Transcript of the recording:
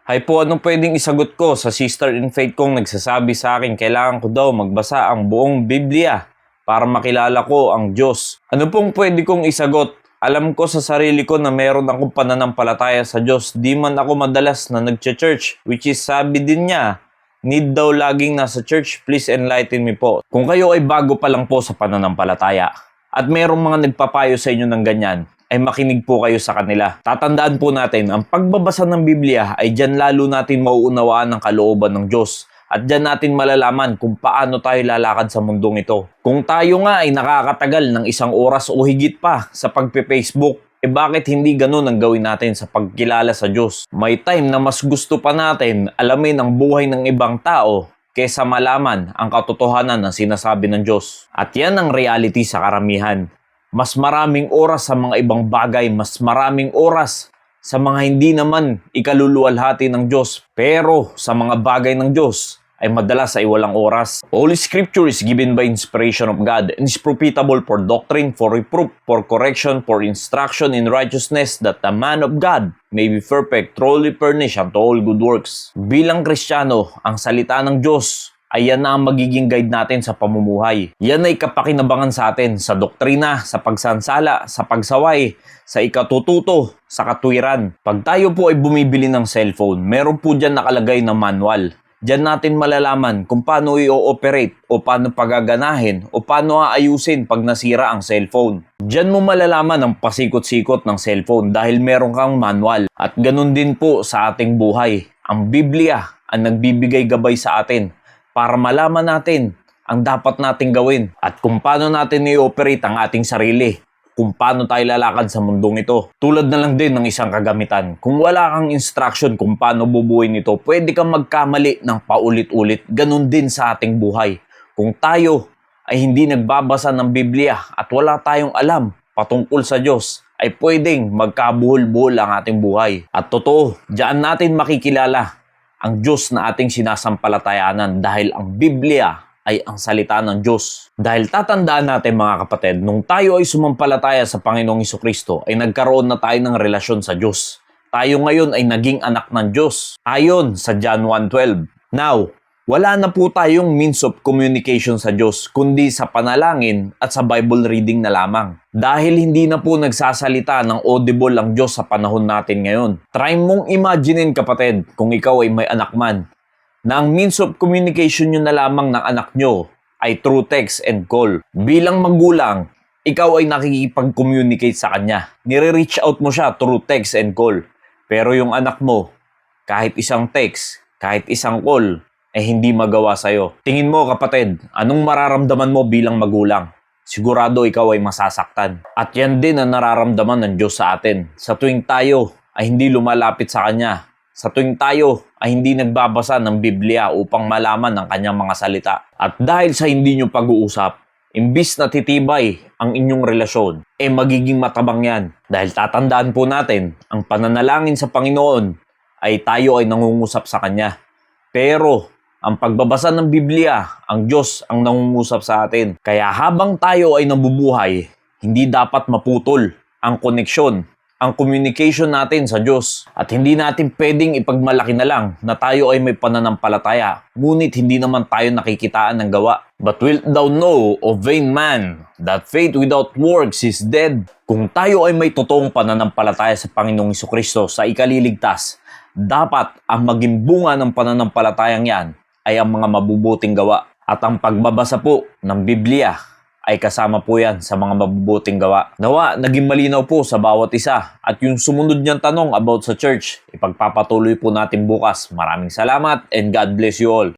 Hay po, anong pwedeng isagot ko sa sister in faith kong nagsasabi sa akin kailangan ko daw magbasa ang buong Biblia para makilala ko ang Diyos? Ano pong pwede kong isagot? Alam ko sa sarili ko na meron akong pananampalataya sa Diyos. Di man ako madalas na nagcha-church, which is sabi din niya, need daw laging nasa church, please enlighten me po. Kung kayo ay bago pa lang po sa pananampalataya at merong mga nagpapayo sa inyo ng ganyan, ay makinig po kayo sa kanila. Tatandaan po natin, ang pagbabasa ng Biblia ay dyan lalo natin mauunawaan ang kalooban ng Diyos. At dyan natin malalaman kung paano tayo lalakad sa mundong ito. Kung tayo nga ay nakakatagal ng 1 oras o higit pa sa pagpe-Facebook, bakit hindi ganun ang gawin natin sa pagkilala sa Diyos? May time na mas gusto pa natin alamin ang buhay ng ibang tao kesa malaman ang katotohanan ng sinasabi ng Diyos. At yan ang reality sa karamihan. Mas maraming oras sa mga ibang bagay, mas maraming oras sa mga hindi naman ikaluluwalhati ng Diyos. Pero sa mga bagay ng Diyos ay madalas ay walang oras. Holy Scripture is given by inspiration of God and is profitable for doctrine, for reproof, for correction, for instruction in righteousness, that the man of God may be perfect, truly furnished unto all good works. Bilang Kristiyano, ang salita ng Diyos ay yan na ang magiging guide natin sa pamumuhay. Yan ay kapakinabangan sa atin sa doktrina, sa pagsansala, sa pagsaway, sa ikatututo, sa katwiran. Pag tayo po ay bumibili ng cellphone, meron po dyan nakalagay na manual. Diyan natin malalaman kung paano i-ooperate o paano pagaganahin o paano aayusin pag nasira ang cellphone. Diyan mo malalaman ang pasikot-sikot ng cellphone dahil meron kang manual. At ganun din po sa ating buhay. Ang Biblia ang nagbibigay gabay sa atin para malaman natin ang dapat nating gawin at kung paano natin i-operate ang ating sarili, kung paano tayo lalakad sa mundong ito. Tulad na lang din ng isang kagamitan. Kung wala kang instruction kung paano bubuuin ito, pwede kang magkamali ng paulit-ulit. Ganun din sa ating buhay. Kung tayo ay hindi nagbabasa ng Biblia at wala tayong alam patungkol sa Diyos, ay pwedeng magkabuhol-buhol ang ating buhay. At totoo, diyan natin makikilala ang Diyos na ating sinasampalatayanan dahil ang Biblia ay ang salita ng Diyos. Dahil tatandaan natin mga kapatid, nung tayo ay sumampalataya sa Panginoong Hesukristo, ay nagkaroon na tayo ng relasyon sa Diyos. Tayo ngayon ay naging anak ng Diyos, ayon sa John 1:12. Now, wala na po tayong means of communication sa Diyos, kundi sa panalangin at sa Bible reading na lamang. Dahil hindi na po nagsasalita ng audible ang Diyos sa panahon natin ngayon. Try mong imaginein kapatid, kung ikaw ay may anak man, na ang means of communication nyo na lamang ng anak nyo ay through text and call. Bilang magulang, ikaw ay nakikipag-communicate sa kanya. Nire-reach out mo siya through text and call. Pero yung anak mo, kahit isang text, kahit isang call, hindi magawa sa'yo. Tingin mo kapatid, anong mararamdaman mo bilang magulang? Sigurado ikaw ay masasaktan. At yan din ang nararamdaman ng Diyos sa atin. Sa tuwing tayo ay hindi lumalapit sa Kanya, sa tuwing tayo ay hindi nagbabasa ng Biblia upang malaman ang Kanyang mga salita. At dahil sa hindi nyo pag-uusap, imbis na titibay ang inyong relasyon, magiging matabang yan. Dahil tatandaan po natin, ang pananalangin sa Panginoon ay tayo ay nangungusap sa Kanya. Pero ang pagbabasa ng Biblia, ang Diyos ang nangungusap sa atin. Kaya habang tayo ay nabubuhay, hindi dapat maputol ang koneksyon, ang communication natin sa Diyos. At hindi natin pwedeng ipagmalaki na lang na tayo ay may pananampalataya, ngunit hindi naman tayo nakikitaan ng gawa. But wilt thou know, O vain man, that faith without works is dead? Kung tayo ay may totoong pananampalataya sa Panginoong Hesukristo sa ikaliligtas, dapat ang maging bunga ng pananampalatayang yan ay ang mga mabubuting gawa. At ang pagbabasa po ng Biblia ay kasama po yan sa mga mabubuting gawa. Nawa, naging malinaw po sa bawat isa. At yung sumunod niyang tanong about sa church, ipagpapatuloy po natin bukas. Maraming salamat and God bless you all.